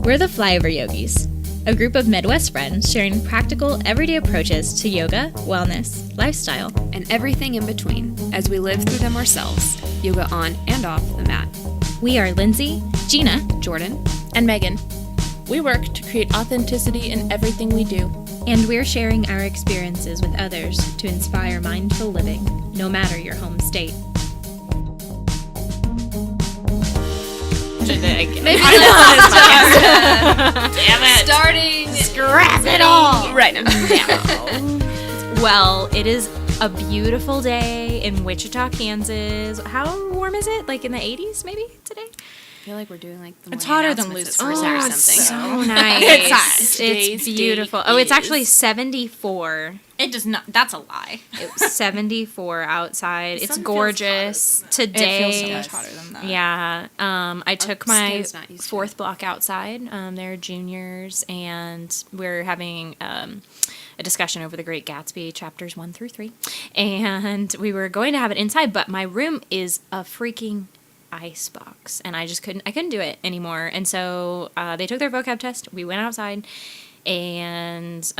We're the Flyover Yogis, a group of Midwest friends sharing practical, everyday approaches to yoga, wellness, lifestyle, and everything in between as we live through them ourselves, yoga on and off the mat. We are Lindsay, Gina, Jordan, and Megan. We work to create authenticity in everything we do. And we're sharing our experiences with others to inspire mindful living, no matter your home state. Damn it. Starting. Scrap it all. Right now. Well, it is a beautiful day in Wichita, Kansas. How warm is it? Like in the 80s maybe today? I feel like we're doing like the It's hotter than Lucy's Lucy's or or something. So nice. It's hot. It's beautiful. Oh, it's actually 74. It does not. That's a lie. It was 74 outside. It's sun feels gorgeous today. It feels so much hotter than that. Yeah. I took my skin's not used to fourth block outside. They're juniors, and we're having a discussion over The Great Gatsby, chapters 1 through 3. And we were going to have it inside, but my room is a freaking ice box, and I couldn't do it anymore. And so they took their vocab test. We went outside, and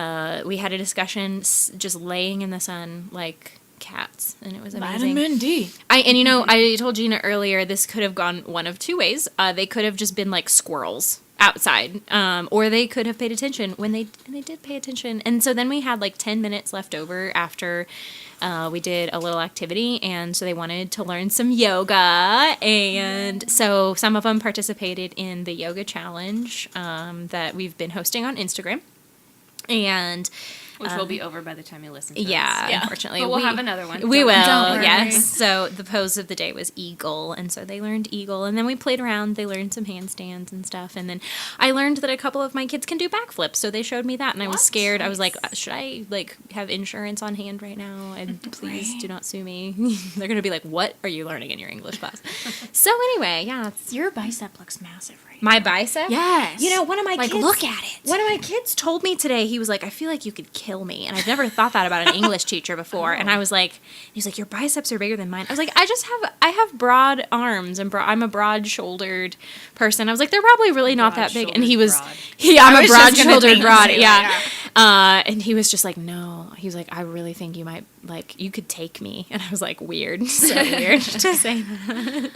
we had a discussion just laying in the sun like cats, and it was amazing. Vitamin D. I told Gina earlier, this could have gone one of two ways. They could have just been like squirrels outside, or they could have paid attention when they did pay attention. And so then we had like 10 minutes left over after we did a little activity, and so they wanted to learn some yoga, and so some of them participated in the yoga challenge that we've been hosting on Instagram, and Which will be over by the time you listen to yeah, this. unfortunately. But we'll have another one. We will, Don't worry. yes. So the pose of the day was eagle, and so they learned eagle, and then we played around. They learned some handstands and stuff, and then I learned that a couple of my kids can do backflips, so they showed me that, and I was scared. I was like, should I have insurance on hand right now? And please do not sue me. They're going to be like, what are you learning in your English class? So anyway, yeah. Your bicep looks massive right My bicep? Yes. One of my kids... look at it. One of my kids told me today, he was like, I feel like you could kill me. And I've never thought that about an English teacher before. And I was like, he's like, your biceps are bigger than mine. I was like, I have broad arms, and I'm a broad-shouldered person. I was like, they're probably really not that big. And he was, I'm a broad-shouldered broad, yeah. And he was just like, no. He was like, I really think you might, you could take me. And I was like, weird. So weird to say that.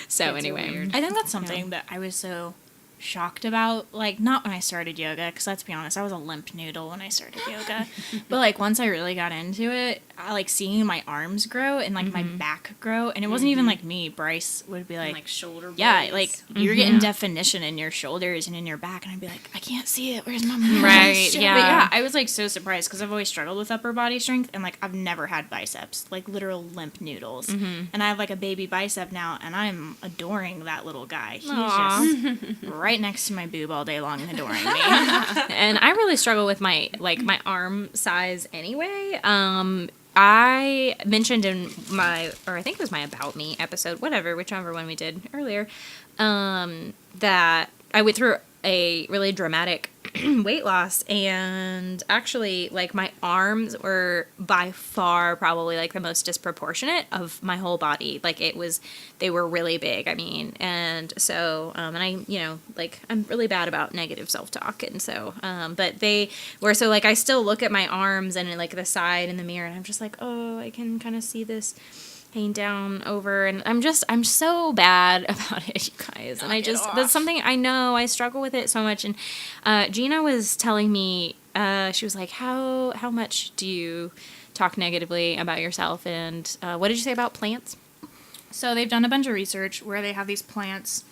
So anyway. I think that's something that I was so shocked about, not when I started yoga, because let's be honest, I was a limp noodle when I started yoga, but once I really got into it, I seeing my arms grow and my back grow, and it wasn't even me. Bryce would be like shoulder blades. Yeah, you're getting definition in your shoulders and in your back, and I'd be like, I can't see it, where's my muscle? Right, yeah. But yeah, I was so surprised, because I've always struggled with upper body strength, and I've never had biceps, literal limp noodles, and I have a baby bicep now, and I'm adoring that little guy. He's just right next to my boob all day long and adoring me. And I really struggle with my arm size anyway. I mentioned in I think it was my About Me episode, whichever one we did earlier, that I went through a really dramatic weight loss, and actually my arms were by far probably the most disproportionate of my whole body. They were really big, and so and I I'm really bad about negative self-talk, and so but they were I still look at my arms and the side in the mirror, and I'm just oh, I can kind of see this hanging down over, and I'm so bad about it, you guys. And that's something I know, I struggle with it so much. And Gina was telling me, she was like, how much do you talk negatively about yourself? And what did you say about plants? So they've done a bunch of research where they have these plants,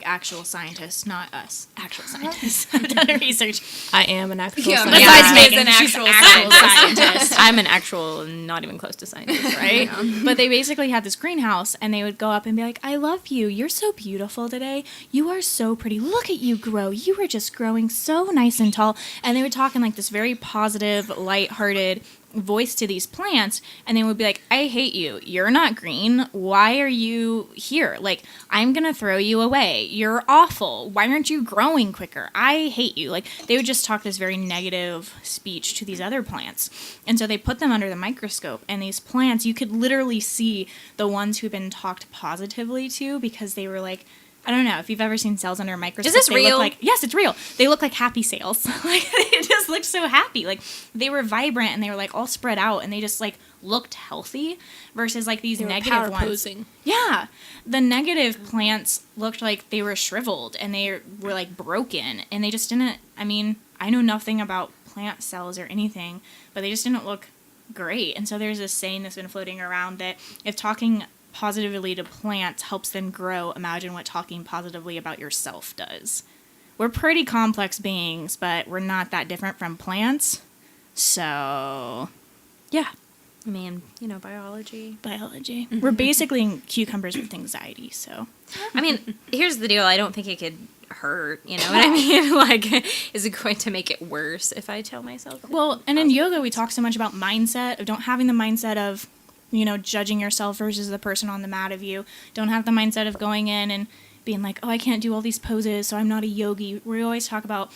actual scientists, not us, actual scientists, have done a research. I am an actual Besides scientist. Megan, an actual scientist. I'm an actual, not even close to scientist, right? But they basically had this greenhouse, and they would go up and be like, I love you. You're so beautiful today. You are so pretty. Look at you grow. You are just growing so nice and tall. And they would talk in this very positive, lighthearted voice to these plants, and they would be like, I hate you. You're not green. Why are you here? I'm gonna throw you away. You're awful. Why aren't you growing quicker? I hate you. They would just talk this very negative speech to these other plants. And so they put them under the microscope, and these plants, you could literally see the ones who've been talked positively to, because they were I don't know if you've ever seen cells under a microscope. Is this they real? Look like, yes, it's real. They look like happy cells. Like, they just looked so happy. Like, they were vibrant and they were like all spread out and they just like looked healthy versus like these negative power ones. posing. Yeah. The negative plants looked like they were shriveled and they were like broken and they just didn't, I mean, I know nothing about plant cells or anything, but they just didn't look great. And so there's this saying that's been floating around that if talking positively to plants helps them grow, imagine what talking positively about yourself does. We're pretty complex beings, but we're not that different from plants. So, yeah. I mean, biology. Biology. We're basically cucumbers with anxiety, so. I mean, here's the deal. I don't think it could hurt, you know what I mean? Like, is it going to make it worse if I tell myself? Well, and in yoga, we talk so much about mindset, of don't having the mindset of, judging yourself versus the person on the mat of you. Don't have the mindset of going in and being like, oh, I can't do all these poses, so I'm not a yogi. We always talk about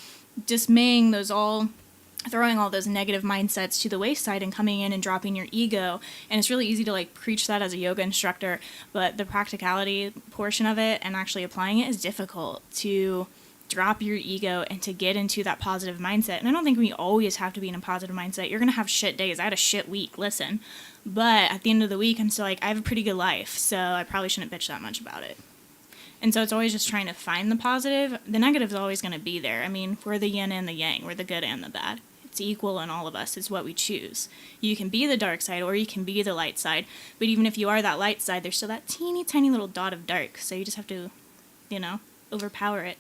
dismaying throwing all those negative mindsets to the wayside and coming in and dropping your ego. And it's really easy to like preach that as a yoga instructor, but the practicality portion of it and actually applying it is difficult to drop your ego and to get into that positive mindset. And I don't think we always have to be in a positive mindset. You're going to have shit days. I had a shit week, listen. But at the end of the week, I'm still like, I have a pretty good life, so I probably shouldn't bitch that much about it. And so it's always just trying to find the positive. The negative is always going to be there. I mean, we're the yin and the yang. We're the good and the bad. It's equal in all of us. It's what we choose. You can be the dark side or you can be the light side. But even if you are that light side, there's still that teeny tiny little dot of dark. So you just have to, overpower it.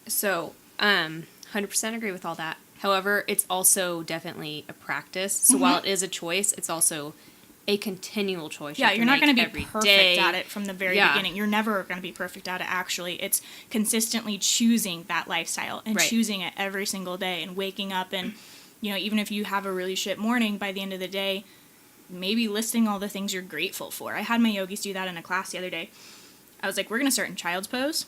So, 100% agree with all that. However, it's also definitely a practice. So while it is a choice, it's also a continual choice. Yeah, you're not going to be perfect day. at it from the very beginning. You're never going to be perfect at it, actually. It's consistently choosing that lifestyle and choosing it every single day and waking up and, even if you have a really shit morning, by the end of the day, maybe listing all the things you're grateful for. I had my yogis do that in a class the other day. I was like, we're going to start in child's pose.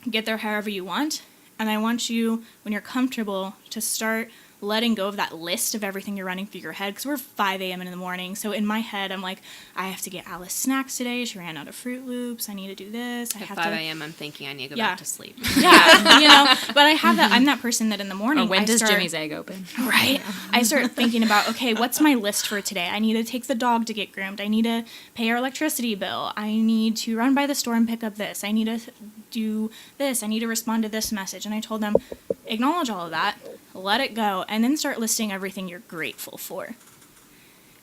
Get there however you want. And I want you, when you're comfortable, to start letting go of that list of everything you're running through your head, because we're 5 a.m. in the morning. So in my head, I'm like, I have to get Alice snacks today. She ran out of Fruit Loops. I need to do this. At 5 a.m., I'm thinking I need to go back to sleep. Yeah, but I have that. I'm that person that in the morning. Or when does Jimmy's egg open? Right. I start thinking about, okay, what's my list for today? I need to take the dog to get groomed. I need to pay our electricity bill. I need to run by the store and pick up this. I need to do this. I need to respond to this message. And I told them, acknowledge all of that, let it go, and then start listing everything you're grateful for.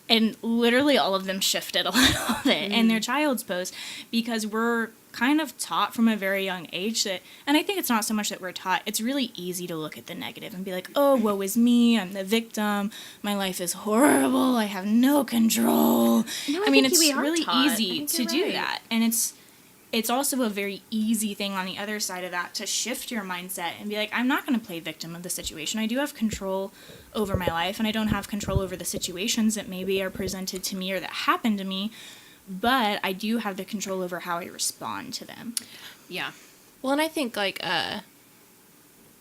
And literally all of them shifted a little bit in their child's pose, because we're kind of taught from a very young age that, and I think it's not so much that we're taught, it's really easy to look at the negative and be like, oh, woe is me, I'm the victim, my life is horrible, I have no control. No, I mean, it's we are really taught. easy to do that. And it's also a very easy thing on the other side of that to shift your mindset and be like, I'm not going to play victim of the situation. I do have control over my life, and I don't have control over the situations that maybe are presented to me or that happen to me, but I do have the control over how I respond to them. Yeah. Well, and I think,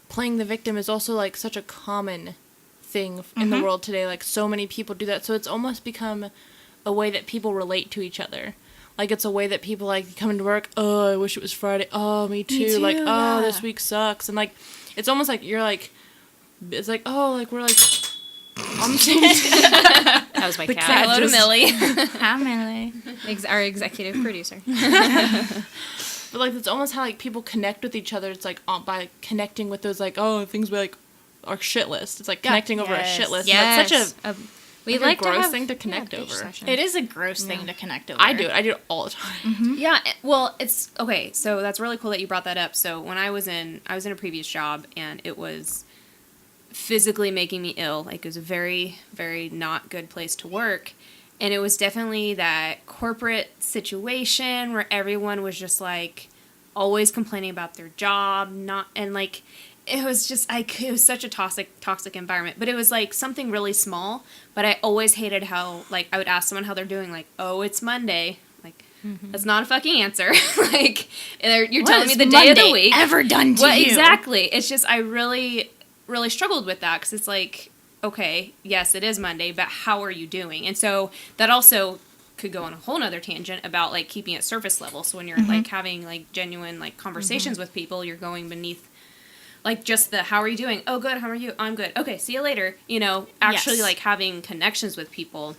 playing the victim is also, such a common thing in the world today. So many people do that. So it's almost become a way that people relate to each other. It's a way that people, come into work, oh, I wish it was Friday, oh, me too, oh, this week sucks, and, it's almost like you're, it's like, oh, we're, That was my cat. Hello to Millie. Hi, Millie. Our executive producer. But, it's almost how, people connect with each other. It's, by connecting with those, oh, things we, our shit list. It's, connecting over a shit list. Yes. And that's such We like a gross to thing to connect over. Session. It is a gross thing to connect over. I do it all the time. Mm-hmm. Yeah, well, it's okay. So that's really cool that you brought that up. So when I was in a previous job, and it was physically making me ill. It was a very, very not good place to work, and it was definitely that corporate situation where everyone was just always complaining about their job, it was just it was such a toxic environment. But it was something really small. But I always hated how I would ask someone how they're doing. Oh, it's Monday. That's not a fucking answer. You're telling me the day of the week. Ever done to you? Exactly. It's just I really, really struggled with that, because it's okay, yes, it is Monday, but how are you doing? And so that also could go on a whole nother tangent about like keeping it surface level. So when you're like having like genuine like conversations with people, you're going beneath like just the how are you doing? Oh, good. How are you? I'm good. Okay, see you later. You know, actually like having connections with people.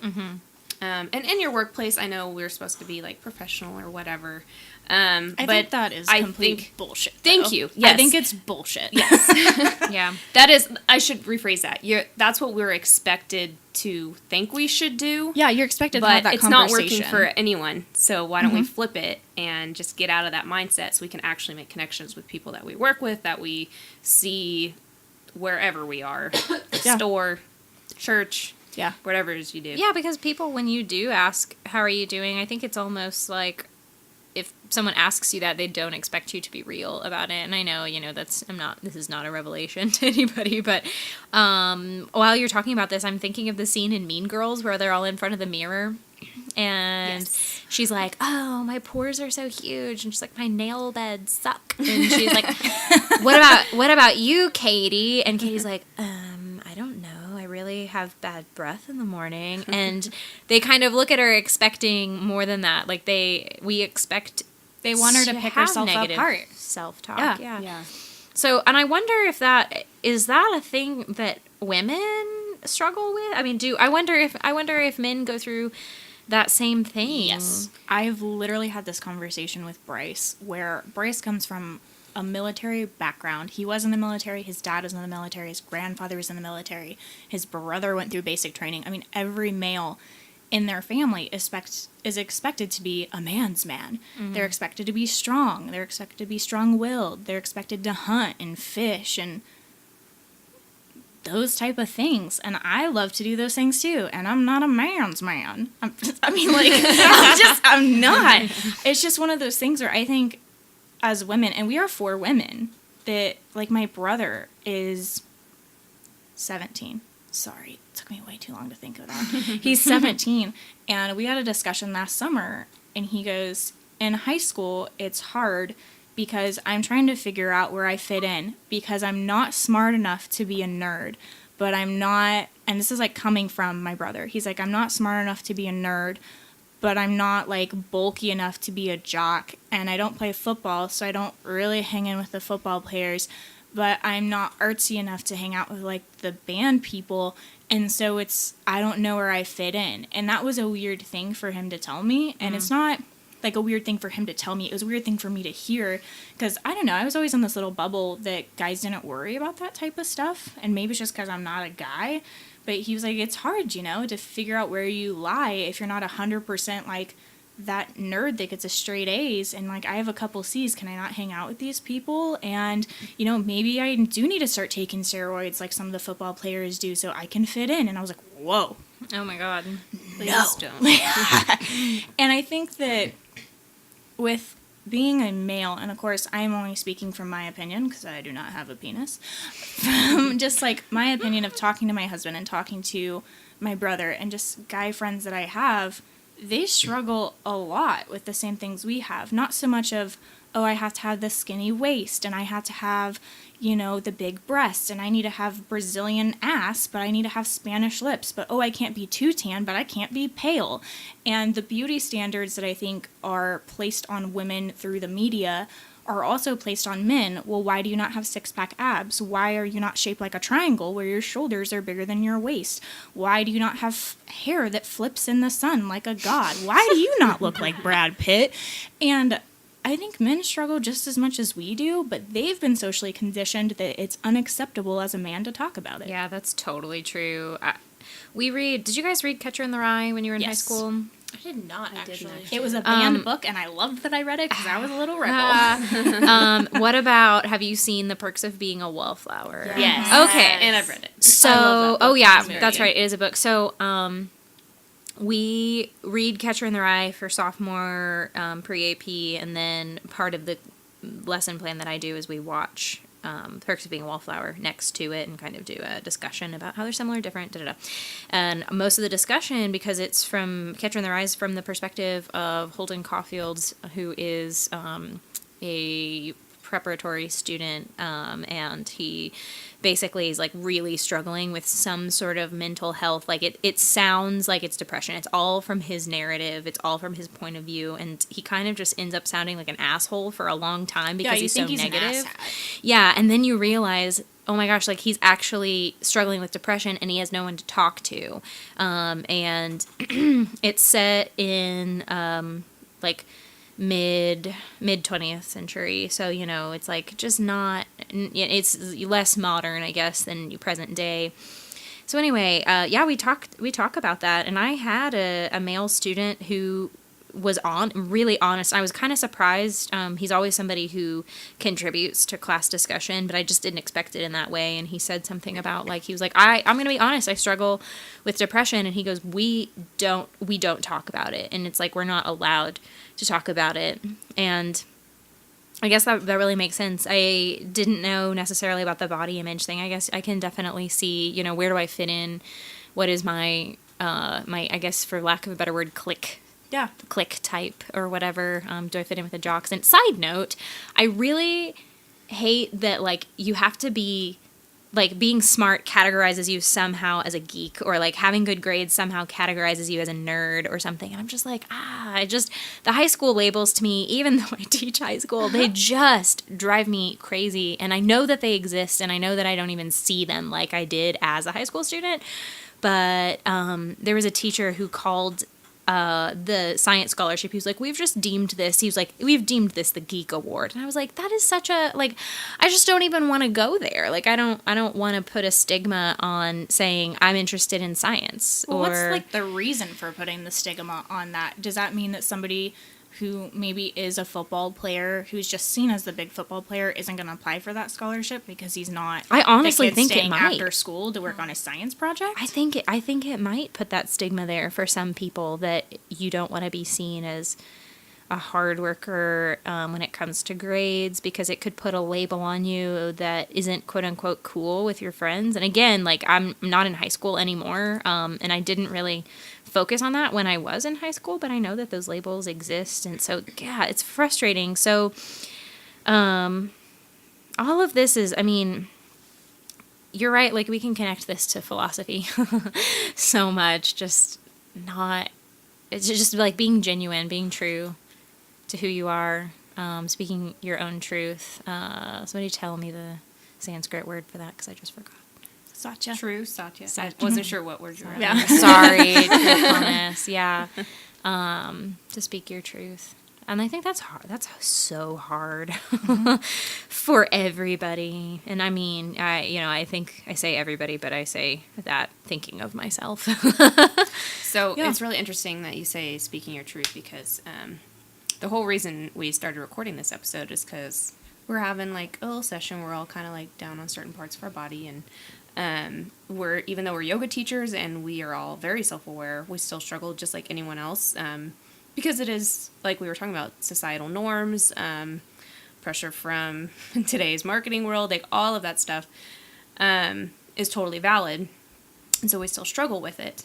And in your workplace, I know we're supposed to be like professional or whatever. I think that is complete bullshit. Thank you. Yes. I think it's bullshit. Yes. Yeah. That is, I should rephrase that. That's what we're expected to think we should do. Yeah, you're expected to have But that it's not conversation. working for anyone. So why don't we flip it and just get out of that mindset so we can actually make connections with people that we work with, that we see wherever we are. Store, church, whatever it is you do. Yeah, because people, when you do ask, how are you doing, I think it's almost like if someone asks you that, they don't expect you to be real about it. And I know, this is not a revelation to anybody, but while you're talking about this, I'm thinking of the scene in Mean Girls where they're all in front of the mirror. And she's like, oh, my pores are so huge. And she's like, my nail beds suck. And she's like, what about you, Katie? And Katie's like, I don't know. I really have bad breath in the morning. And they kind of look at her expecting more than that. Like they want her to pick herself apart. Self-talk. Yeah. So, and I wonder if that is a thing that women struggle with? I mean, I wonder if men go through that same thing. Yes. I've literally had this conversation with Bryce where Bryce comes from a military background. He was in the military. His dad was in the military. His grandfather was in the military. His brother went through basic training. I mean, every male in their family is expected to be a man's man. They're expected to be strong. They're expected to be strong-willed. They're expected to hunt and fish and those type of things. And I love to do those things too. And I'm not a man's man. I'm not. It's just one of those things where I think as women, and we are 4 women, that, like, my brother is 17. Sorry, it took me way too long to think of that. He's 17, and we had a discussion last summer, and he goes, in high school, it's hard because I'm trying to figure out where I fit in, because I'm not smart enough to be a nerd, but I'm not, and this is, like, coming from my brother. He's like, I'm not smart enough to be a nerd, but I'm not, like, bulky enough to be a jock, and I don't play football, so I don't really hang in with the football players, but I'm not artsy enough to hang out with, like, the band people, and so I don't know where I fit in. And that was a weird thing for him to tell me, and it's not, like, a weird thing for him to tell me. It was a weird thing for me to hear, because, I don't know, I was always in this little bubble that guys didn't worry about that type of stuff, and maybe it's just because I'm not a guy. But he was like, it's hard, to figure out where you lie if you're not 100% like that nerd that gets a straight A's. And, like, I have a couple C's. Can I not hang out with these people? And, maybe I do need to start taking steroids like some of the football players do so I can fit in. And I was like, whoa. Oh, my God. Please don't. And I think that with being a male, and of course I'm only speaking from my opinion because I do not have a penis, just like my opinion of talking to my husband and talking to my brother and just guy friends that I have, they struggle a lot with the same things we have. Not so much of, oh, I have to have the skinny waist and I have to have, the big breasts and I need to have Brazilian ass, but I need to have Spanish lips. But, oh, I can't be too tan, but I can't be pale. And the beauty standards that I think are placed on women through the media are also placed on men. Well, why do you not have six-pack abs? Why are you not shaped like a triangle where your shoulders are bigger than your waist? Why do you not have hair that flips in the sun like a god? Why do you not look like Brad Pitt? And I think men struggle just as much as we do, but they've been socially conditioned that it's unacceptable as a man to talk about it. Yeah, that's totally true. Did you guys read Catcher in the Rye when you were in high school? I did not, actually. It was a banned book, and I loved that I read it because I was a little rebel. What about, have you seen The Perks of Being a Wallflower? Yes. Okay. And I've read it. So, that's right. It is a book. So, we read Catcher in the Rye for sophomore pre-AP, and then part of the lesson plan that I do is we watch Perks of Being a Wallflower next to it and kind of do a discussion about how they're similar, different, da-da-da. And most of the discussion, because it's from Catcher in the Rye, is from the perspective of Holden Caulfield, who is a preparatory student, and he basically is like really struggling with some sort of mental health. Like it sounds like it's depression. It's all from his narrative. It's all from his point of view, and he kind of just ends up sounding like an asshole for a long time because he's so negative. Yeah, and then you realize, oh my gosh, like he's actually struggling with depression and he has no one to talk to. And it's set in like mid 20th century, so you know it's like just not, it's less modern, I guess, than present day. So anyway, yeah, we talk about that, and I had a male student who was really honest. I was kind of surprised. He's always somebody who contributes to class discussion, but I just didn't expect it in that way. And he said something about, like, he was like, I'm going to be honest, I struggle with depression. And he goes, we don't talk about it. And it's like, we're not allowed to talk about it. And I guess that really makes sense. I didn't know necessarily about the body image thing. I guess I can definitely see, you know, where do I fit in? What is my, I guess for lack of a better word, clique type or whatever. Do I fit in with the jocks? And side note, I really hate that, like, you have to be, like, being smart categorizes you somehow as a geek, or like having good grades somehow categorizes you as a nerd or something. And I'm just like, the high school labels to me, even though I teach high school, they just drive me crazy. And I know that they exist, and I know that I don't even see them like I did as a high school student. But there was a teacher who called the science scholarship. He was like, we've deemed this the Geek Award. And I was like, that is such a, like, I just don't even want to go there. Like, I don't want to put a stigma on saying I'm interested in science. Well, what's like the reason for putting the stigma on that? Does that mean that somebody who maybe is a football player, who's just seen as the big football player, isn't going to apply for that scholarship because he's not? I honestly think it might. After school to work on a science project. I think it might put that stigma there for some people, that you don't want to be seen as a hard worker when it comes to grades, because it could put a label on you that isn't quote unquote cool with your friends. And again, like, I'm not in high school anymore, and I didn't really focus on that when I was in high school, but I know that those labels exist, and so yeah, it's frustrating. So all of this is, I mean, you're right, like, we can connect this to philosophy so much, it's just like being genuine, being true to who you are, speaking your own truth. Somebody tell me the Sanskrit word for that, because I just forgot. Satya. True, satya. I wasn't sure what word you were. Yeah. Sorry, truthfulness. Yeah. To speak your truth. And I think that's hard. That's so hard for everybody. And I mean, I think I say everybody, but I say that thinking of myself. So It's really interesting that you say speaking your truth, because the whole reason we started recording this episode is because we're having like a little session. We're all kind of like down on certain parts of our body, and even though we're yoga teachers and we are all very self-aware, we still struggle just like anyone else, because it is, like we were talking about, societal norms, pressure from today's marketing world, like all of that stuff is totally valid, and so we still struggle with it.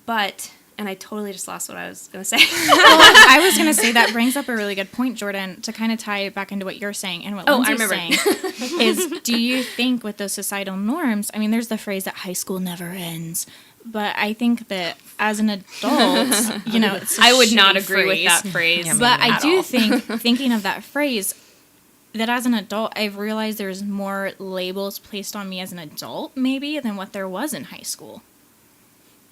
But, and I totally just lost what I was going to say. I was going to say that brings up a really good point, Jordan, to kind of tie it back into what you're saying and what Lindsay's saying. Is, do you think with those societal norms, I mean, there's the phrase that high school never ends, but I think that as an adult, it's a I would not shitty agree with that phrase. Yeah, but I do all. think, thinking of that phrase, that as an adult, I've realized there's more labels placed on me as an adult, maybe, than what there was in high school.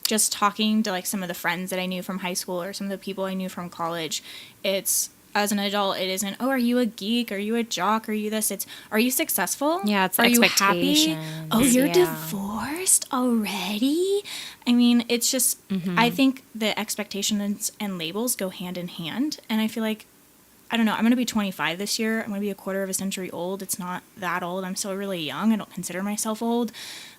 Just talking to, like, some of the friends that I knew from high school or some of the people I knew from college, it's, as an adult, it isn't, oh, are you a geek? Are you a jock? Are you this? It's, are you successful? Yeah, it's are you happy? expectations. Oh, you're Yeah. divorced already? I mean, it's just, I think the expectations and labels go hand in hand. And I feel like, I don't know, I'm going to be 25 this year. I'm going to be a quarter of a century old. It's not that old. I'm still really young. I don't consider myself old.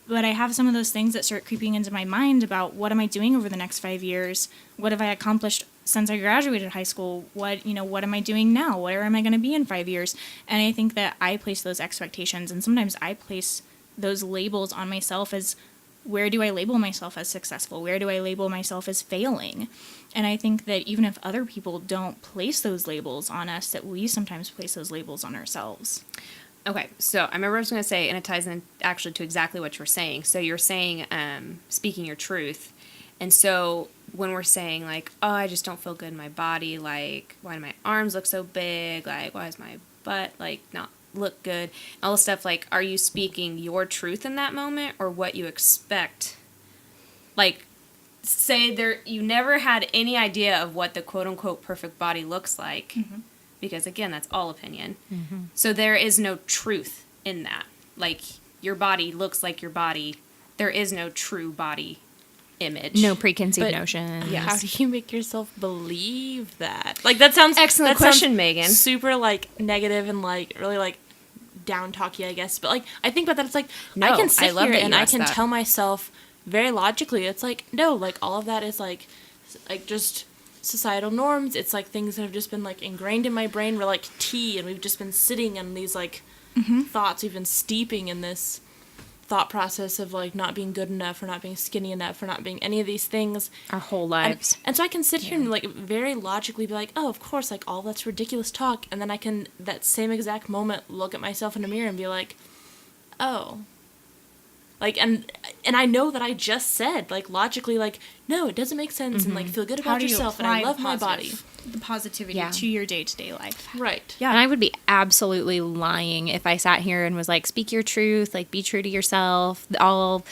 But I have some of those things that start creeping into my mind about what am I doing over the next 5 years? What have I accomplished since I graduated high school? What am I doing now? Where am I going to be in 5 years? And I think that I place those expectations, and sometimes I place those labels on myself as where do I label myself as successful? Where do I label myself as failing? And I think that even if other people don't place those labels on us, that we sometimes place those labels on ourselves. Okay, so I remember I was going to say, and it ties in actually to exactly what you're saying. So you're saying speaking your truth. And so when we're saying, like, oh, I just don't feel good in my body, like, why do my arms look so big? Like, why does my butt, like, not look good? All this stuff, like, are you speaking your truth in that moment or what you expect? Like, say you never had any idea of what the quote-unquote perfect body looks like. Mm-hmm. Because, again, that's all opinion. Mm-hmm. So there is no truth in that. Like, your body looks like your body. There is no true body image. No preconceived notions. Yes. How do you make yourself believe that? Like, that sounds... Excellent question, Megan. Super, like, negative and, like, really, like, down-talky, I guess. But, like, I think about that. It's like, no, I can sit here and I can that. tell myself very logically. It's like, no, like, all of that is, like just... societal norms. It's like things that have just been like ingrained in my brain. We're like tea, and we've just been sitting in these like thoughts. We've been steeping in this thought process of like not being good enough, or not being skinny enough, or not being any of these things our whole lives. And so I can sit here and like very logically be like, oh, of course, like all that's ridiculous talk. And then I can that same exact moment look at myself in a mirror and be like, oh. Like, and I know that I just said, like, logically, like, no, it doesn't make sense, and, like, feel good about yourself, and I love my body. The positivity to your day-to-day life. Right. Yeah. And I would be absolutely lying if I sat here and was like, speak your truth, like, be true to yourself. All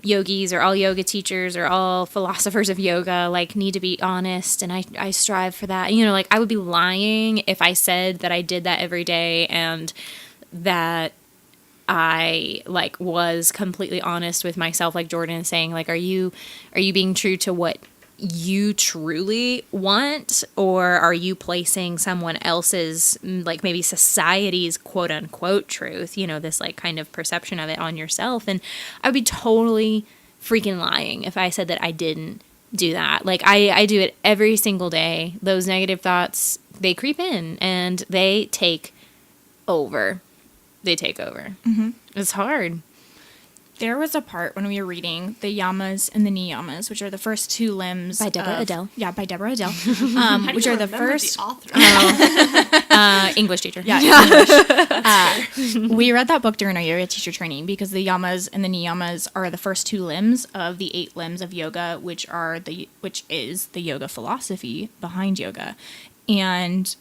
yogis or all yoga teachers or all philosophers of yoga, like, need to be honest, and I strive for that. You know, like, I would be lying if I said that I did that every day and that I like was completely honest with myself, like Jordan is saying, like, are you being true to what you truly want, or are you placing someone else's, like maybe society's quote unquote truth, you know, this like kind of perception of it on yourself? And I would be totally freaking lying if I said that I didn't do that. Like I do it every single day. Those negative thoughts, they creep in and they take over. Mm-hmm. It's hard. There was a part when we were reading the yamas and the niyamas, which are the first two limbs by Deborah Adele. Yeah, by Deborah Adele. Which are the first the author? English teacher. Yeah, English. We read that book during our yoga teacher training because the yamas and the niyamas are the first two limbs of the 8 limbs of yoga, which is the yoga philosophy behind yoga. And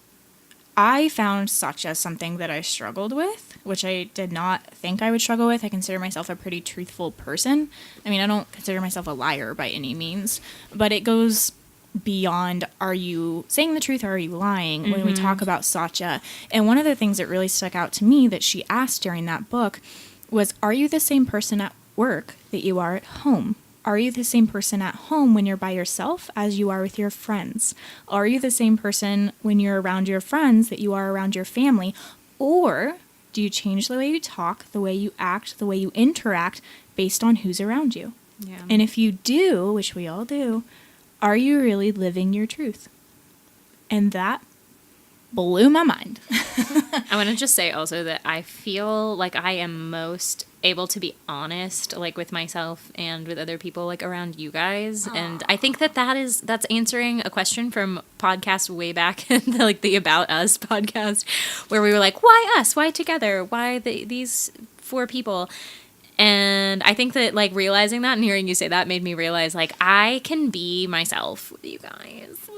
I found satya something that I struggled with, which I did not think I would struggle with. I consider myself a pretty truthful person. I mean, I don't consider myself a liar by any means, but it goes beyond, are you saying the truth or are you lying when we talk about satya? And one of the things that really stuck out to me that she asked during that book was, are you the same person at work that you are at home? Are you the same person at home when you're by yourself as you are with your friends? Are you the same person when you're around your friends that you are around your family? Or do you change the way you talk, the way you act, the way you interact based on who's around you? Yeah. And if you do, which we all do, are you really living your truth? And that blew my mind. I want to just say also that I feel like I am most able to be honest, like with myself and with other people, like around you guys. Aww. And I think that's answering a question from podcast way back in like the About Us podcast, where we were like, why us? Why together? Why these 4 people? And I think that like realizing that and hearing you say that made me realize like I can be myself with you guys.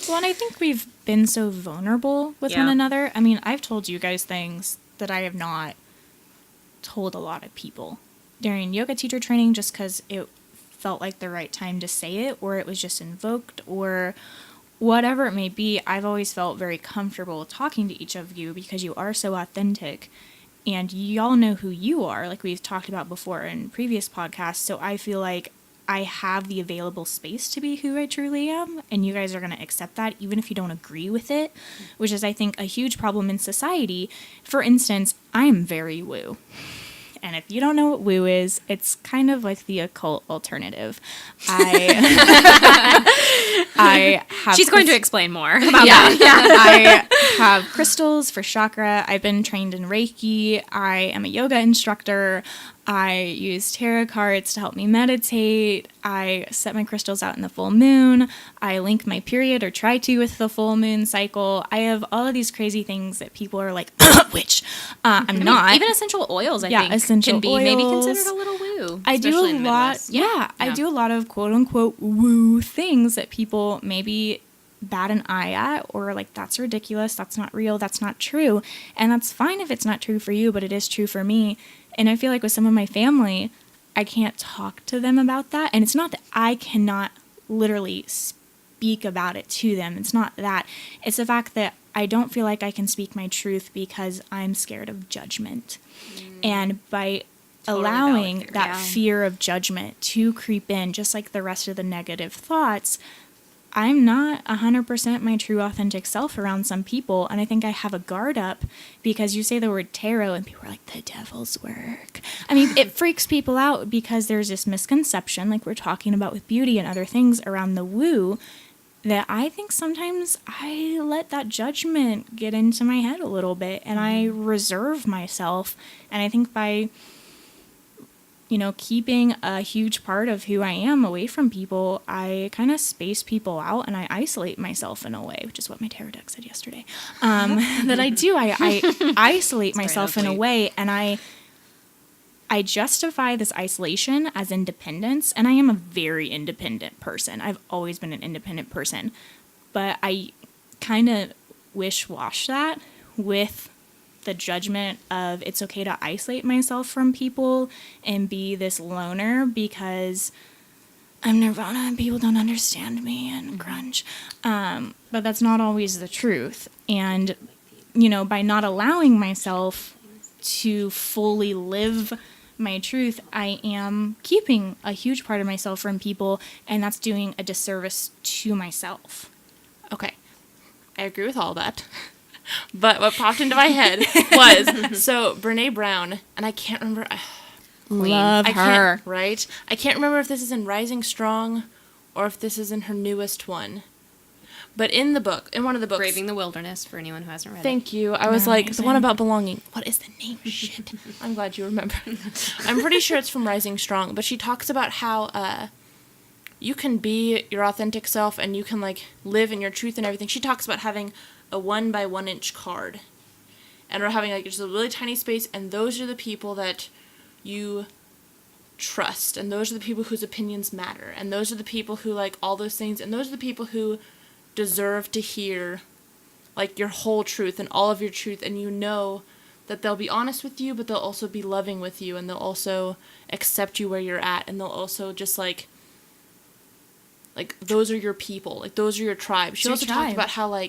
Well, and I think we've been so vulnerable with one another. I mean, I've told you guys things that I have not told a lot of people during yoga teacher training just because it felt like the right time to say it, or it was just invoked, or whatever it may be. I've always felt very comfortable talking to each of you because you are so authentic and y'all know who you are, like we've talked about before in previous podcasts. So I feel like I have the available space to be who I truly am, and you guys are going to accept that even if you don't agree with it, which is, I think, a huge problem in society. For instance, I am very woo. And if you don't know what woo is, it's kind of like the occult alternative. I have She's going to explain more about that. Yeah. I have crystals for chakra. I've been trained in Reiki. I am a yoga instructor. I use tarot cards to help me meditate. I set my crystals out in the full moon. I link my period, or try to, with the full moon cycle. I have all of these crazy things that people are like, witch. I'm not. Even essential oils, I think, essential can be maybe oils. considered a little woo. I do especially a in the lot. Midwest. Yeah, I Yeah. do a lot of quote unquote woo things that people maybe bat an eye at, or like, that's ridiculous, that's not real, that's not true. And that's fine if it's not true for you, but it is true for me. And I feel like with some of my family, I can't talk to them about that. And it's not that I cannot literally speak about it to them. It's not that. It's the fact that I don't feel like I can speak my truth because I'm scared of judgment. And by Totally allowing valid fear. that Yeah. fear of judgment to creep in, just like the rest of the negative thoughts, I'm not 100% my true authentic self around some people. And I think I have a guard up because you say the word tarot and people are like, the devil's work. I mean, it freaks people out because there's this misconception, like we're talking about with beauty and other things around the woo, that I think sometimes I let that judgment get into my head a little bit, and I reserve myself. And I think by, keeping a huge part of who I am away from people, I kind of space people out and I isolate myself in a way, which is what my tarot deck said yesterday. That I do. I isolate myself in a way, and I justify this isolation as independence. And I am a very independent person. I've always been an independent person. But I kind of wish-wash that with the judgment of it's okay to isolate myself from people and be this loner because I'm Nirvana and people don't understand me and grunge. But that's not always the truth. And, by not allowing myself to fully live my truth, I am keeping a huge part of myself from people, and that's doing a disservice to myself. Okay, I agree with all that. But what popped into my head was, so Brene Brown, and I can't remember. Love her. Right? I can't remember if this is in Rising Strong or if this is in her newest one. But in one of the books. Braving the Wilderness, for anyone who hasn't read it. Thank you. I was like, the one about belonging. What is the name? Shit. I'm glad you remember. I'm pretty sure it's from Rising Strong, but she talks about how you can be your authentic self and you can live in your truth and everything. She talks about having a 1 by 1 inch card, and we're having just a really tiny space, and those are the people that you trust, and those are the people whose opinions matter, and those are the people who all those things, and those are the people who deserve to hear your whole truth and all of your truth, and that they'll be honest with you, but they'll also be loving with you, and they'll also accept you where you're at, and they'll also just those are your people, those are your tribe. She also talked about how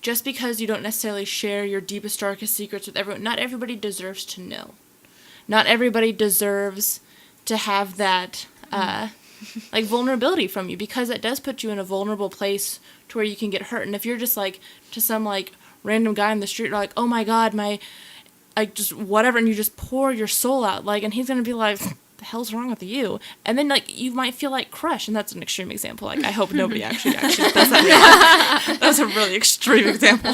just because you don't necessarily share your deepest, darkest secrets with everyone, not everybody deserves to know. Not everybody deserves to have that, vulnerability from you, because it does put you in a vulnerable place to where you can get hurt. And if you're just, to some, random guy in the street, like, oh my God, just whatever, and you just pour your soul out, and he's gonna be like, the hell's wrong with you? And then you might feel crushed, and that's an extreme example. I hope nobody actually does that. That's a really extreme example.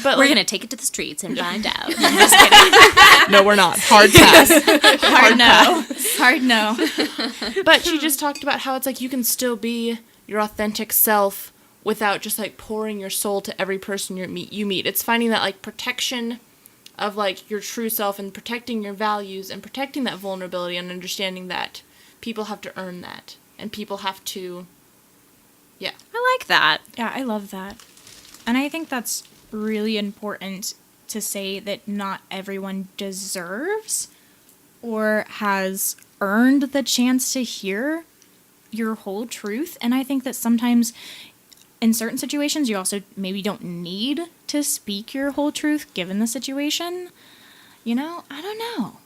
But we're gonna take it to the streets and find out. I'm just kidding. No, we're not. Hard pass. Hard no. But she just talked about how it's you can still be your authentic self without just pouring your soul to every person you meet. It's finding that protection of your true self, and protecting your values, and protecting that vulnerability, and understanding that people have to earn that, and people have to, yeah. I like that. Yeah, I love that. And I think that's really important to say, that not everyone deserves or has earned the chance to hear your whole truth. And I think that sometimes in certain situations, you also maybe don't need to speak your whole truth given the situation. I don't know.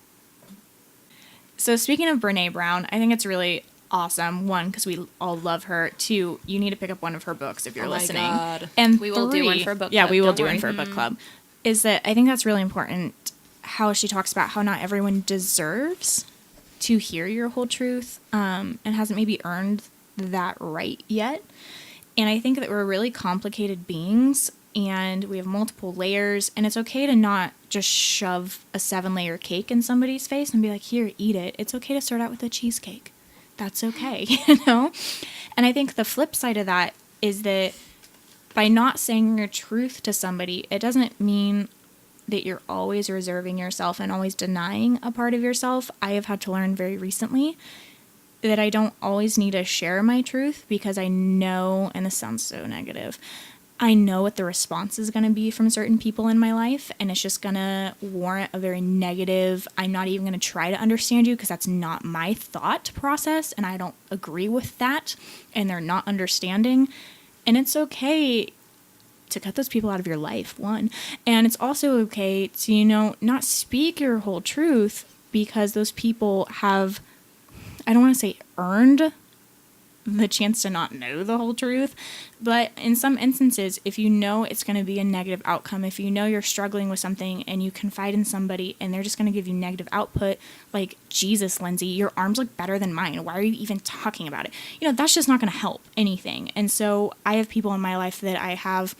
So speaking of Brene Brown, I think it's really awesome. 1, because we all love her. 2, you need to pick up one of her books if you're listening. God. And We will do one for a book Yeah, club, we will don't do worry. one for a book club. Is that I think that's really important, how she talks about how not everyone deserves to hear your whole truth, and hasn't maybe earned that right yet. And I think that we're really complicated beings and we have multiple layers, and it's okay to not just shove a 7-layer cake in somebody's face and be like, here, eat it. It's okay to start out with a cheesecake. That's okay, you know? And I think the flip side of that is that by not saying your truth to somebody, it doesn't mean that you're always reserving yourself and always denying a part of yourself. I have had to learn very recently that I don't always need to share my truth, because I know, and this sounds so negative, I know what the response is going to be from certain people in my life, and it's just going to warrant a very negative, I'm not even going to try to understand you because that's not my thought process, and I don't agree with that, and they're not understanding. And it's okay to cut those people out of your life, one. And it's also okay to, you know, not speak your whole truth, because those people have, I don't want to say earned the chance to not know the whole truth, but in some instances, if you know it's going to be a negative outcome, if you know you're struggling with something and you confide in somebody and they're just going to give you negative output, like, Jesus, Lindsay, your arms look better than mine. Why are you even talking about it? You know, that's just not going to help anything. And so I have people in my life that I have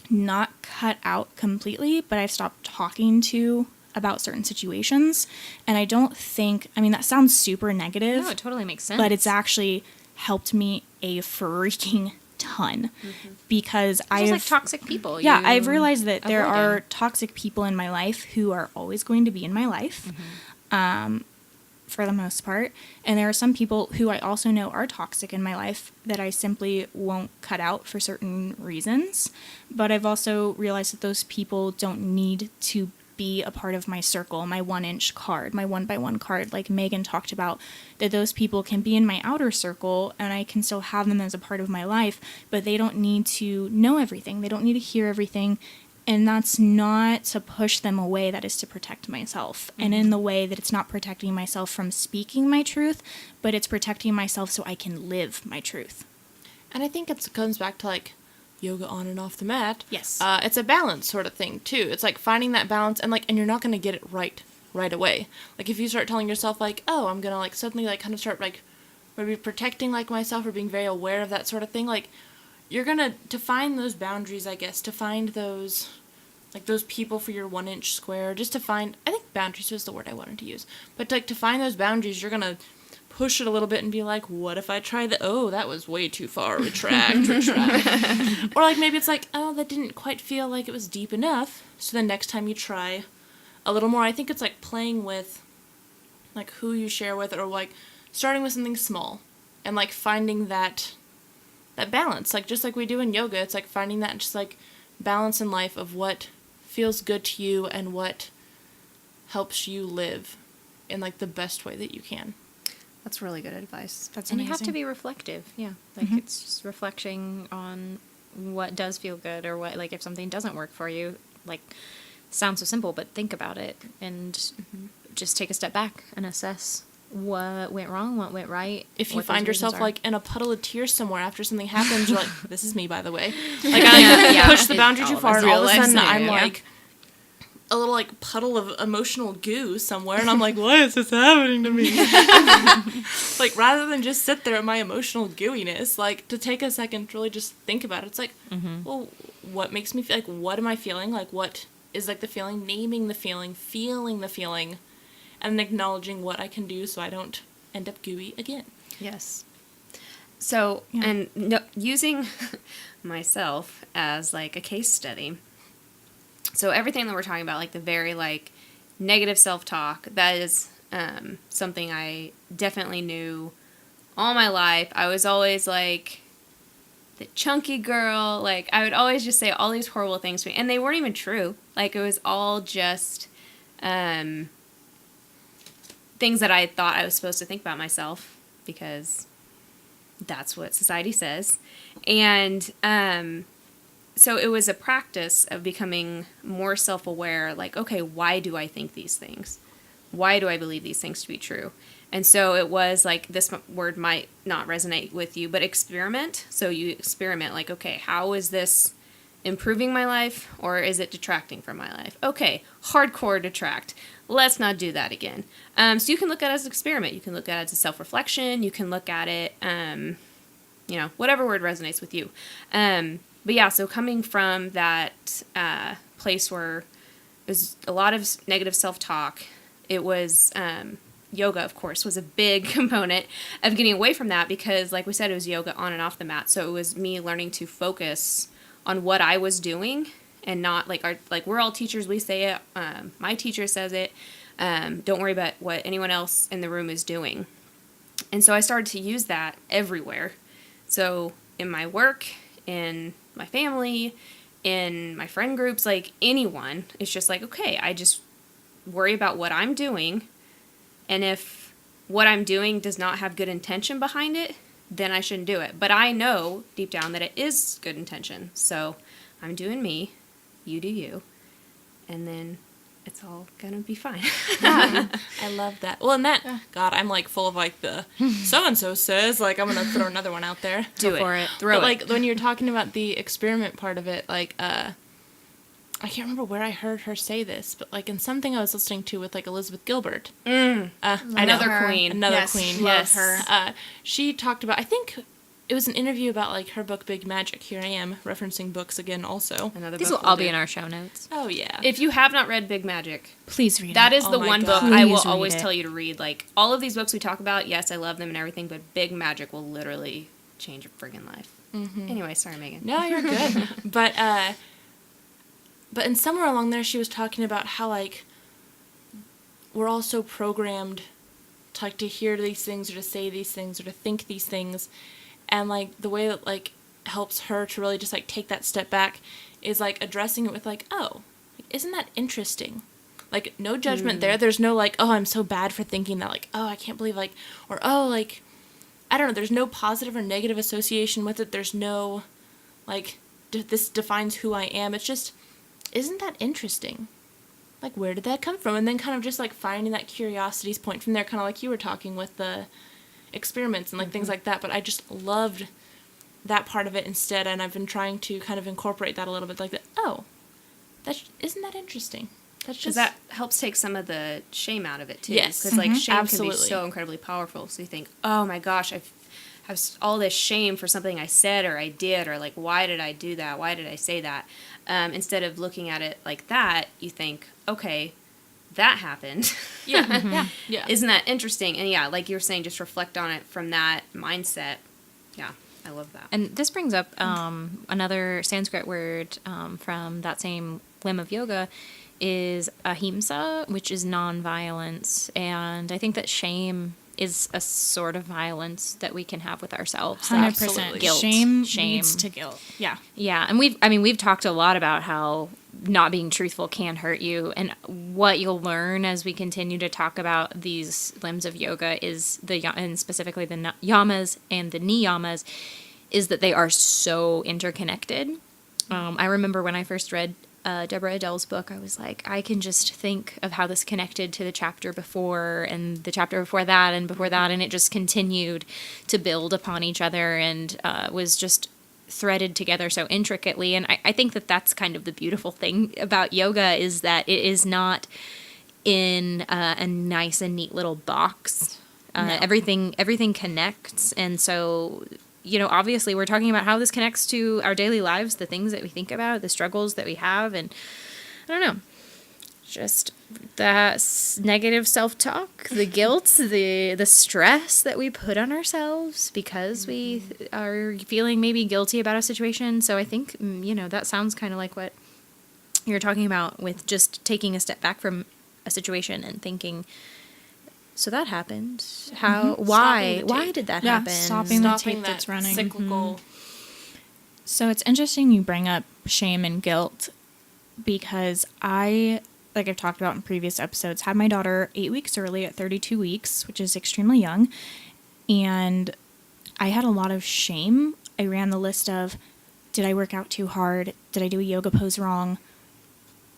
not cut out completely, but I've stopped talking to about certain situations. And I don't think, I mean, that sounds super negative. No, it totally makes sense. But it's actually helped me a freaking ton, because It's like toxic people. I've realized that there avoid are them. toxic people in my life who are always going to be in my life, for the most part. And there are some people who I also know are toxic in my life that I simply won't cut out for certain reasons. But I've also realized that those people don't need to be a part of my circle, my 1-inch card, my 1x1 card, like Megan talked about, that those people can be in my outer circle and I can still have them as a part of my life, but they don't need to know everything. They don't need to hear everything. And that's not to push them away. That is to protect myself. And in the way that it's not protecting myself from speaking my truth, but it's protecting myself so I can live my truth. And I think it comes back to, like, yoga on and off the mat. Yes. It's a balance sort of thing, too. It's like finding that balance, and, like, and you're not going to get it right away. Like, if you start telling yourself, like, oh, I'm going to, like, suddenly, like, kind of start, like, maybe protecting, like, myself or being very aware of that sort of thing, like, you're going to find those boundaries, I guess, to find those, like, those people for your 1-inch square, just to find, I think boundaries was the word I wanted to use, but, like, to find those boundaries, you're going to push it a little bit and be like, what if I try that was way too far, retract. Or, like, maybe it's like, oh, that didn't quite feel like it was deep enough, so then next time you try a little more. I think it's, like, playing with, like, who you share with, or, like, starting with something small, and, like, finding that balance, like, just like we do in yoga, it's, like, finding that just, like, balance in life of what feels good to you and what helps you live in, like, the best way that you can. That's really good advice. That's And amazing. you have to be reflective. Yeah. Like, it's just reflecting on what does feel good, or what, like, if something doesn't work for you, like, sounds so simple, but think about it and just take a step back and assess what went wrong, what went right. If you what find those yourself, reasons are. like, in a puddle of tears somewhere after something happens, you're like, this is me, by the way. Like, I push the boundary too far, and all of a sudden I'm, like, a little, like, puddle of emotional goo somewhere, and I'm like, why is this happening to me? Like, rather than just sit there in my emotional gooiness, like, to take a second to really just think about it. It's like, well, what makes me feel, like, what am I feeling? Like, what is, like, the feeling? Naming the feeling, feeling the feeling, and acknowledging what I can do so I don't end up gooey again. Yes. So, and using myself as, like, a case study. So everything that we're talking about, like, the very, like, negative self-talk, that is something I definitely knew all my life. I was always, like, the chunky girl. Like, I would always just say all these horrible things to me. And they weren't even true. Like, it was all just things that I thought I was supposed to think about myself, because that's what society says. And so it was a practice of becoming more self-aware, like, okay, why do I think these things? Why do I believe these things to be true? And so it was like, this word might not resonate with you, but experiment. So you experiment, like, okay, how is this improving my life, or is it detracting from my life? Okay, hardcore detract. Let's not do that again. So you can look at it as an experiment. You can look at it as a self-reflection. You can look at it, whatever word resonates with you. But yeah, so coming from that place where there's a lot of negative self-talk, it was yoga, of course, was a big component of getting away from that because, like we said, it was yoga on and off the mat. So it was me learning to focus on what I was doing and not like we're all teachers. We say it. My teacher says it. Don't worry about what anyone else in the room is doing. And so I started to use that everywhere. So in my work, in my family, in my friend groups, like anyone, it's just like, okay, I just worry about what I'm doing. And if what I'm doing does not have good intention behind it, then I shouldn't do it. But I know deep down that it is good intention. So I'm doing me, you do you, and then it's all gonna be fine. Yeah, I love that. Well, and that, God, I'm like full of like the so-and-so says, like I'm going to throw another one out there. Do for it. Throw But it. like when you're talking about the experiment part of it, like, I can't remember where I heard her say this, but like in something I was listening to with like Elizabeth Gilbert. Another her. queen. Another Yes, queen. love Yes. her. She talked about, I think it was an interview about like her book Big Magic. Here I am referencing books again also. Another These book will all we'll be do. in our show notes. Oh yeah. If you have not read Big Magic, Please read that it. is the my one God. book I will Please read always it. tell you to read. Like all of these books we talk about, yes, I love them and everything, but Big Magic will literally change your friggin' life. Anyway, sorry, Megan. No, you're good. but in somewhere along there, she was talking about how like we're all so programmed to like to hear these things or to say these things or to think these things, and like the way that like helps her to really just like take that step back is like addressing it with like, oh, isn't that interesting? Like no judgment there. There's no like, oh, I'm so bad for thinking that, like, oh, I can't believe like, or oh, like, I don't know. There's no positive or negative association with it. There's no like this defines who I am. It's just, isn't that interesting? Like, where did that come from? And then kind of just like finding that curiosity's point from there, kind of like you were talking with the experiments and like things like that. But I just loved that part of it instead, and I've been trying to kind of incorporate that a little bit, like that. Oh, isn't that interesting? That's Because just that helps take some of the shame out of it too. Yes. Because like shame Absolutely. can be so incredibly powerful. So you think, oh my gosh, I have all this shame for something I said or I did, or like, why did I do that? Why did I say that? Instead of looking at it like that, you think, okay, that happened. yeah. Isn't that interesting? And yeah, like you were saying, just reflect on it from that mindset. Yeah, I love that. And this brings up another Sanskrit word from that same limb of yoga is ahimsa, which is nonviolence. And I think that shame is a sort of violence that we can have with ourselves. 100%. Guilt. Shame Shame. leads to guilt. Yeah. Yeah, and we've talked a lot about how not being truthful can hurt you, and what you'll learn as we continue to talk about these limbs of yoga is and specifically the yamas and the niyamas, is that they are so interconnected. I remember when I first read Deborah Adele's book, I was like, I can just think of how this connected to the chapter before and the chapter before that and before that, and it just continued to build upon each other and was just threaded together so intricately. And I think that that's kind of the beautiful thing about yoga, is that it is not in a nice and neat little box. No. Everything connects, and so obviously we're talking about how this connects to our daily lives, the things that we think about, the struggles that we have, and I don't know, just that negative self-talk, the guilt, the stress that we put on ourselves because we are feeling maybe guilty about a situation. So I think, that sounds kind of like what you're talking about with just taking a step back from a situation and thinking, so that happened. How? Why? Why did that Yeah, happen? stopping the tape that's running. cyclical. So it's interesting you bring up shame and guilt, because like I've talked about in previous episodes, had my daughter 8 weeks early at 32 weeks, which is extremely young. And I had a lot of shame. I ran the list of, did I work out too hard? Did I do a yoga pose wrong?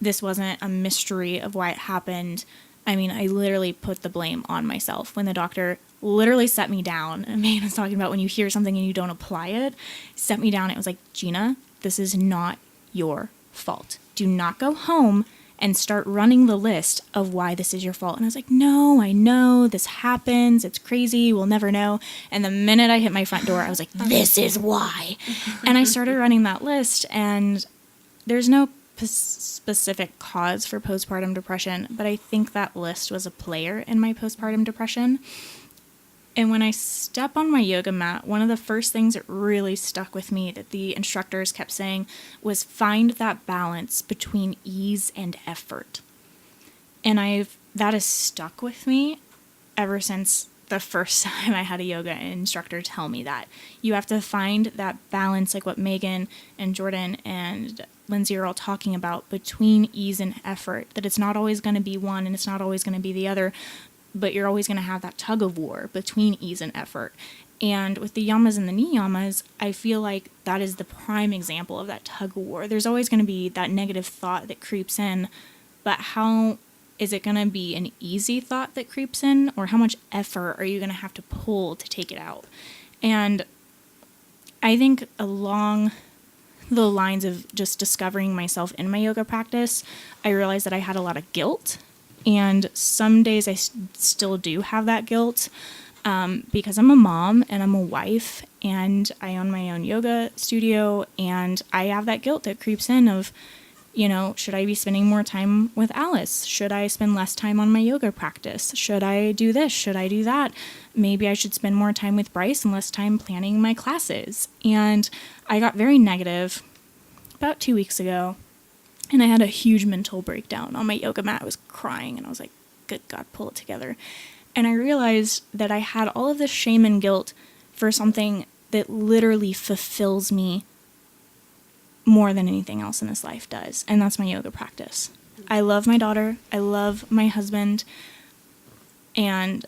This wasn't a mystery of why it happened. I mean, I literally put the blame on myself when the doctor literally set me down. And Megan was talking about when you hear something and you don't apply it, set me down. It was like, Gina, this is not your fault. Do not go home and start running the list of why this is your fault. And I was like, no, I know this happens. It's crazy. We'll never know. And the minute I hit my front door, I was like, this is why. And I started running that list, and there's no specific cause for postpartum depression, but I think that list was a player in my postpartum depression. And when I step on my yoga mat, one of the first things that really stuck with me that the instructors kept saying was find that balance between ease and effort. And that has stuck with me ever since the first time I had a yoga instructor tell me that. You have to find that balance, like what Megan and Jordan and Lindsay are all talking about, between ease and effort, that it's not always going to be one and it's not always going to be the other, but you're always going to have that tug of war between ease and effort. And with the yamas and the niyamas, I feel like that is the prime example of that tug of war. There's always going to be that negative thought that creeps in, but how is it going to be an easy thought that creeps in, or how much effort are you going to have to pull to take it out? And I think along the lines of just discovering myself in my yoga practice, I realized that I had a lot of guilt. And some days I still do have that guilt because I'm a mom and I'm a wife and I own my own yoga studio, and I have that guilt that creeps in of, should I be spending more time with Alice? Should I spend less time on my yoga practice? Should I do this? Should I do that? Maybe I should spend more time with Bryce and less time planning my classes. And I got very negative about 2 weeks ago. And I had a huge mental breakdown on my yoga mat. I was crying, and I was like, good God, pull it together. And I realized that I had all of this shame and guilt for something that literally fulfills me more than anything else in this life does. And that's my yoga practice. I love my daughter. I love my husband. And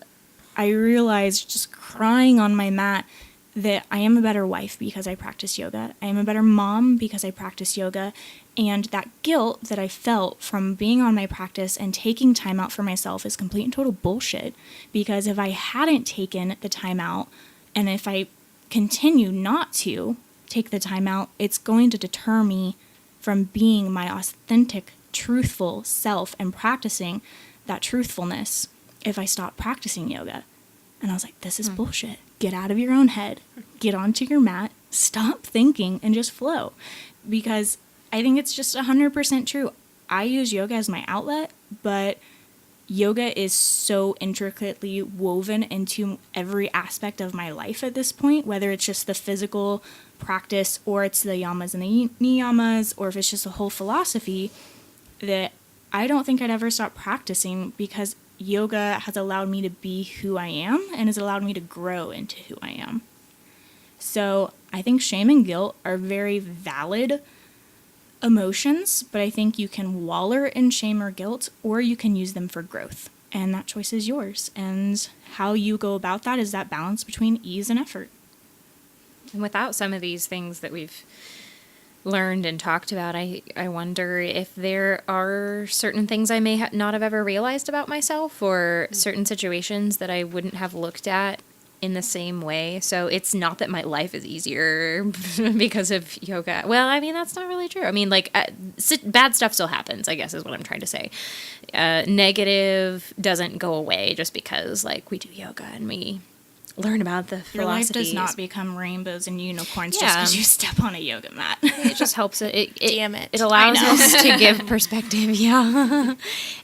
I realized just crying on my mat that I am a better wife because I practice yoga. I am a better mom because I practice yoga. And that guilt that I felt from being on my practice and taking time out for myself is complete and total bullshit. Because if I hadn't taken the time out, and if I continue not to take the time out, it's going to deter me from being my authentic, truthful self and practicing that truthfulness if I stop practicing yoga. And I was like, this is bullshit. Get out of your own head. Get onto your mat. Stop thinking and just flow. Because I think it's just 100% true. I use yoga as my outlet, but yoga is so intricately woven into every aspect of my life at this point, whether it's just the physical practice or it's the yamas and the niyamas, or if it's just a whole philosophy, that I don't think I'd ever stop practicing, because yoga has allowed me to be who I am and has allowed me to grow into who I am. So I think shame and guilt are very valid emotions, but I think you can waller in shame or guilt, or you can use them for growth. And that choice is yours. And how you go about that is that balance between ease and effort. And without some of these things that we've learned and talked about, I wonder if there are certain things I may not have ever realized about myself, or certain situations that I wouldn't have looked at in the same way. So it's not that my life is easier because of yoga. Well, I mean, that's not really true. I mean, like, bad stuff still happens, I guess is what I'm trying to say. Negative doesn't go away just because, like, we do yoga and we learn about the philosophies. Your life does not become rainbows and unicorns just because you step on a yoga mat. It just helps it. Damn it. It allows us to give perspective. Yeah.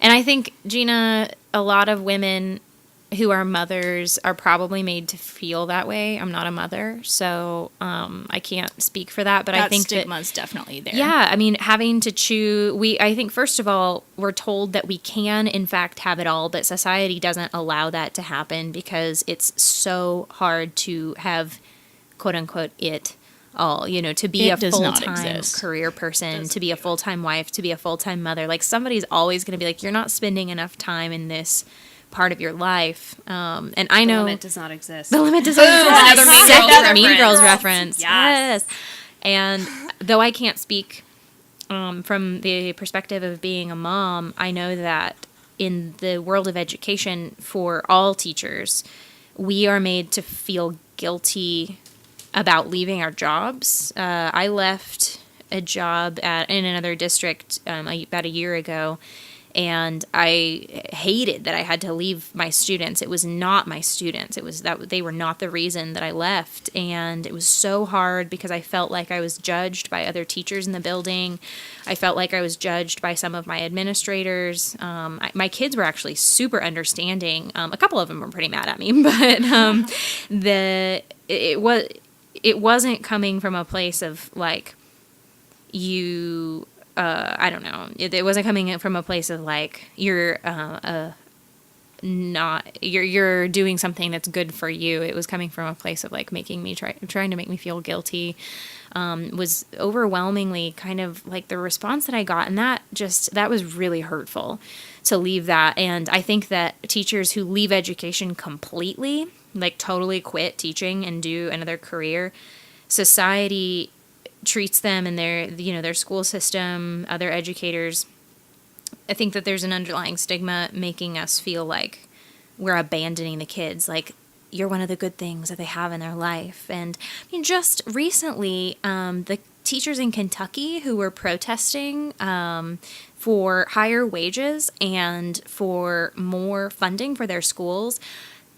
And I think, Gina, a lot of women who are mothers are probably made to feel that way. I'm not a mother, so I can't speak for that. But I think stigma's definitely there. Yeah, I mean, having to choose. I think first of all, we're told that we can, in fact, have it all, but society doesn't allow that to happen because it's so hard to have, quote unquote, it all. You know, to be a full-time career person, to be a full-time wife, to be a full-time mother. Like, somebody's always going to be like, you're not spending enough time in this part of your life, and I know the limit does not exist. The limit does not exist. Another Mean Girls reference. Yes. And though I can't speak from the perspective of being a mom, I know that in the world of education, for all teachers, we are made to feel guilty about leaving our jobs. I left a job in another district about a year ago, and I hated that I had to leave my students. It was not my students. It was that they were not the reason that I left. And it was so hard because I felt like I was judged by other teachers in the building. I felt like I was judged by some of my administrators. My kids were actually super understanding. A couple of them were pretty mad at me, but it wasn't coming from a place of like, you... I don't know. It wasn't coming from a place of like you're you're doing something that's good for you. It was coming from a place of like trying to make me feel guilty. Was overwhelmingly kind of like the response that I got, and that was really hurtful to leave that. And I think that teachers who leave education completely, like totally quit teaching and do another career, society treats them and their school system, other educators. I think that there's an underlying stigma making us feel like we're abandoning the kids, like you're one of the good things that they have in their life. And I mean, just recently, the teachers in Kentucky who were protesting for higher wages and for more funding for their schools,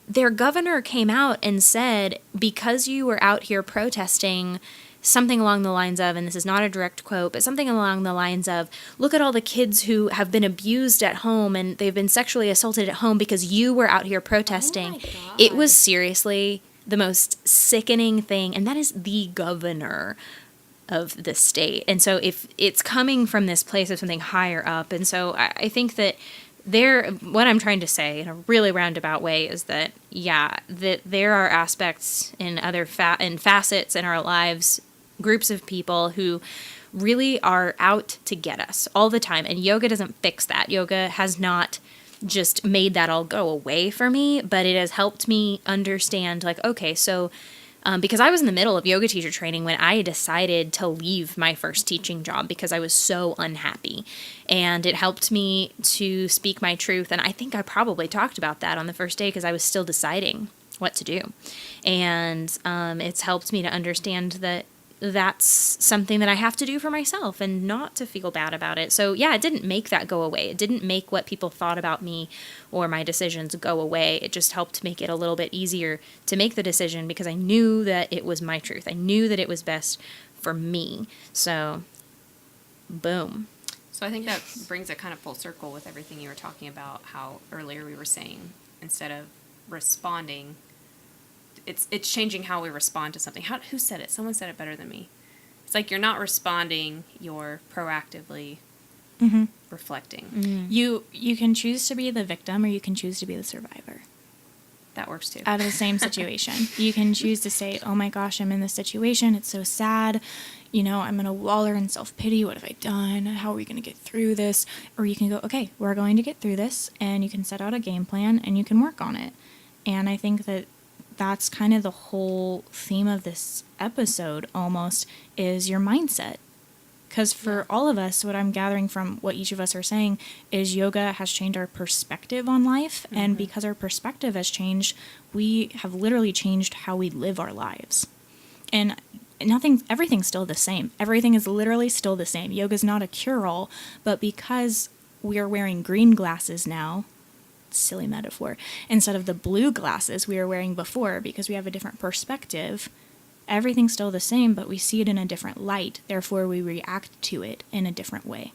their governor came out and said, because you were out here protesting, something along the lines of, and this is not a direct quote, but something along the lines of, look at all the kids who have been abused at home and they've been sexually assaulted at home because you were out here protesting. Oh my God. It was seriously the most sickening thing, and that is the governor of the state. And so if it's coming from this place of something higher up, and so I think that what I'm trying to say in a really roundabout way is that, that there are aspects in other facets in our lives, groups of people who really are out to get us all the time. And yoga doesn't fix that. Yoga has not just made that all go away for me, but it has helped me understand, like, okay, so because I was in the middle of yoga teacher training when I decided to leave my first teaching job because I was so unhappy. And it helped me to speak my truth. And I think I probably talked about that on the first day because I was still deciding what to do. And it's helped me to understand that that's something that I have to do for myself and not to feel bad about it. So it didn't make that go away. It didn't make what people thought about me or my decisions go away. It just helped make it a little bit easier to make the decision because I knew that it was my truth. I knew that it was best for me. So, boom. So I think that brings it kind of full circle with everything you were talking about, how earlier we were saying, instead of responding, it's changing how we respond to something. Who said it? Someone said it better than me. It's like you're not responding, you're proactively reflecting. Mm-hmm. You can choose to be the victim or you can choose to be the survivor. That works too. Out of the same situation. You can choose to say, oh my gosh, I'm in this situation. It's so sad. I'm going to wallow in self-pity. What have I done? How are we going to get through this? Or you can go, okay, we're going to get through this. And you can set out a game plan and you can work on it. And I think that that's kind of the whole theme of this episode almost is your mindset. Because for all of us, what I'm gathering from what each of us are saying is yoga has changed our perspective on life. Mm-hmm. And because our perspective has changed, we have literally changed how we live our lives. And everything's still the same. Everything is literally still the same. Yoga is not a cure-all, but because we are wearing green glasses now, silly metaphor, instead of the blue glasses we were wearing before because we have a different perspective, everything's still the same, but we see it in a different light. Therefore, we react to it in a different way.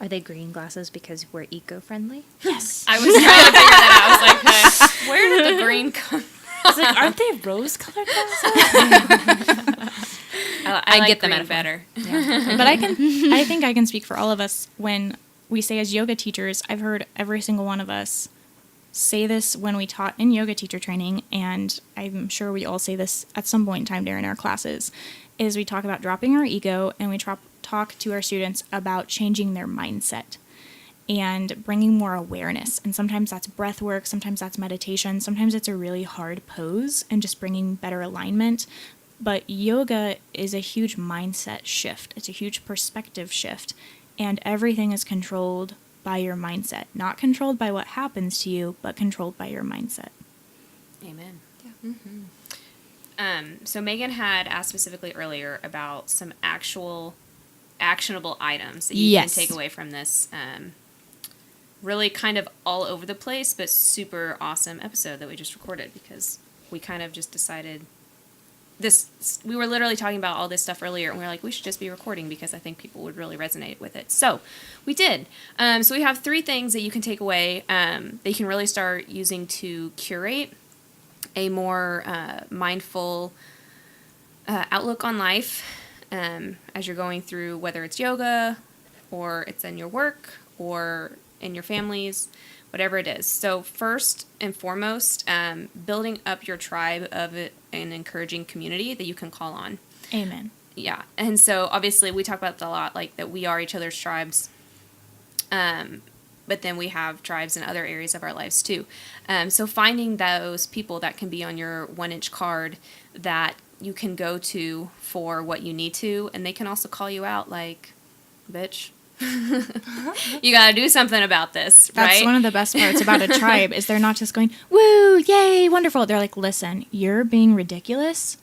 Are they green glasses because we're eco-friendly? Yes. I was trying to figure that out. I was like, hey, where did the green come from? I was like, aren't they rose-colored glasses? I like get them green better. Yeah. But I think I can speak for all of us when we say as yoga teachers, I've heard every single one of us say this when we taught in yoga teacher training, and I'm sure we all say this at some point in time during our classes, is we talk about dropping our ego and we talk to our students about changing their mindset and bringing more awareness. And sometimes that's breath work, sometimes that's meditation, sometimes it's a really hard pose and just bringing better alignment. But yoga is a huge mindset shift. It's a huge perspective shift. And everything is controlled by your mindset. Not controlled by what happens to you, but controlled by your mindset. Amen. Yeah. Mm-hmm. So Megan had asked specifically earlier about some actual actionable items that you can take away from this really kind of all over the place, but super awesome episode that we just recorded, because we kind of just decided we were literally talking about all this stuff earlier, and we were like, we should just be recording because I think people would really resonate with it. So we did. So we have 3 things that you can take away that you can really start using to curate a more mindful outlook on life as you're going through, whether it's yoga or it's in your work or in your families, whatever it is. So first and foremost, building up your tribe of an encouraging community that you can call on. Amen. Yeah. And so obviously we talk about that a lot, like that we are each other's tribes. But then we have tribes in other areas of our lives too. So finding those people that can be on your 1-inch card that you can go to for what you need to, and they can also call you out like, bitch, you got to do something about this, right? That's one of the best parts about a tribe is they're not just going, woo, yay, wonderful. They're like, listen, you're being ridiculous.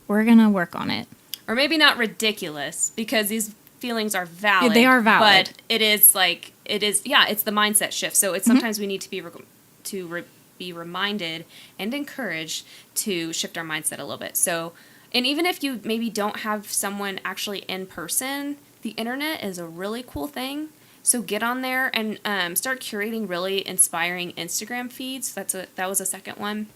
We're going to work on it. Or maybe not ridiculous, because these feelings are valid. Yeah, they are valid. But it's the mindset shift. So it's sometimes we need to be reminded and encouraged to shift our mindset a little bit. So, and even if you maybe don't have someone actually in person, the internet is a really cool thing. So get on there and start curating really inspiring Instagram feeds. That was a second one.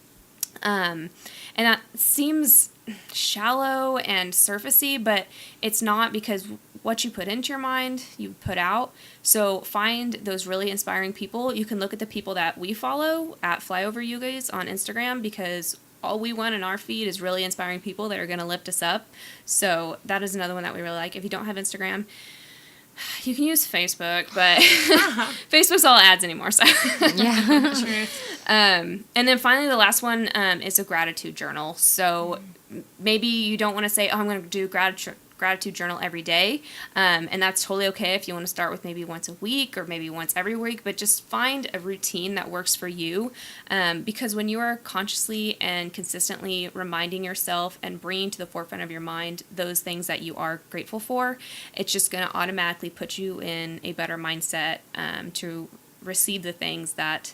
And that seems shallow and surfacey, but it's not, because what you put into your mind, you put out. So find those really inspiring people. You can look at the people that we follow at Flyover Yogis on Instagram, because all we want in our feed is really inspiring people that are going to lift us up. So that is another one that we really like. If you don't have Instagram, you can use Facebook, but Facebook's all ads anymore. So Yeah. True. and then finally, the last one is a gratitude journal. So maybe you don't want to say, oh, I'm going to do gratitude journal every day. And that's totally okay if you want to start with maybe once a week or maybe once every week, but just find a routine that works for you. Because when you are consciously and consistently reminding yourself and bringing to the forefront of your mind those things that you are grateful for, it's just going to automatically put you in a better mindset to receive the things that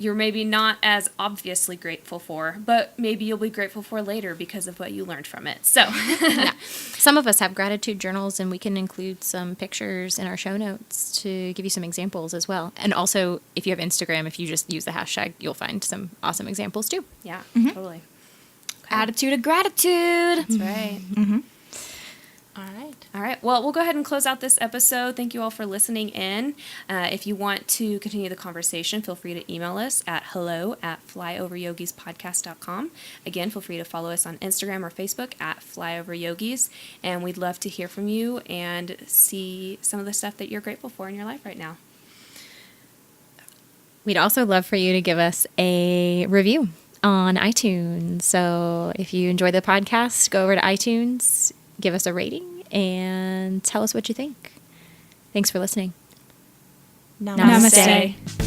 you're maybe not as obviously grateful for, but maybe you'll be grateful for later because of what you learned from it. So, Yeah. Some of us have gratitude journals, and we can include some pictures in our show notes to give you some examples as well. And also, if you have Instagram, if you just use the hashtag, you'll find some awesome examples too. yeah, totally. Okay. Attitude of gratitude. That's right. All right. All right. Well, we'll go ahead and close out this episode. Thank you all for listening in. If you want to continue the conversation, feel free to email us at hello@flyoveryogispodcast.com. Again, feel free to follow us on Instagram or Facebook at flyoveryogis. And we'd love to hear from you and see some of the stuff that you're grateful for in your life right now. We'd also love for you to give us a review on iTunes. So if you enjoy the podcast, go over to iTunes, give us a rating, and tell us what you think. Thanks for listening. Namaste.